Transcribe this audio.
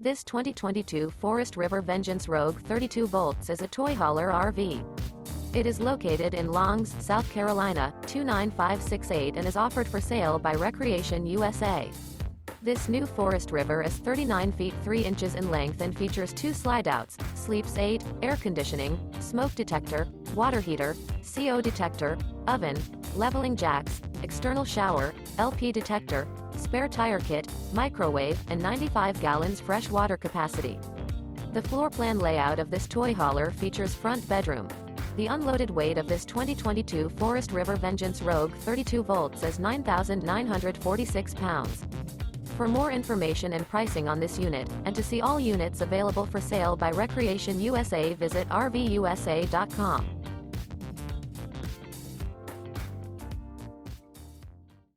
This 2022 Forest River Vengeance Rogue 32 volts is a toy hauler RV. It is located in Longs, South Carolina, 29568 and is offered for sale by Recreation USA. This new Forest River is 39 feet 3 inches in length and features 2 slideouts, sleeps 8, air conditioning, smoke detector, water heater, CO detector, oven, leveling jacks, external shower, LP detector, spare tire kit, microwave, and 95 gallons fresh water capacity. The floor plan layout of this toy hauler features front bedroom. The unloaded weight of this 2022 Forest River Vengeance Rogue 32 volts is 9,946 pounds. For more information and pricing on this unit, and to see all units available for sale by Recreation USA, visit RVUSA.com.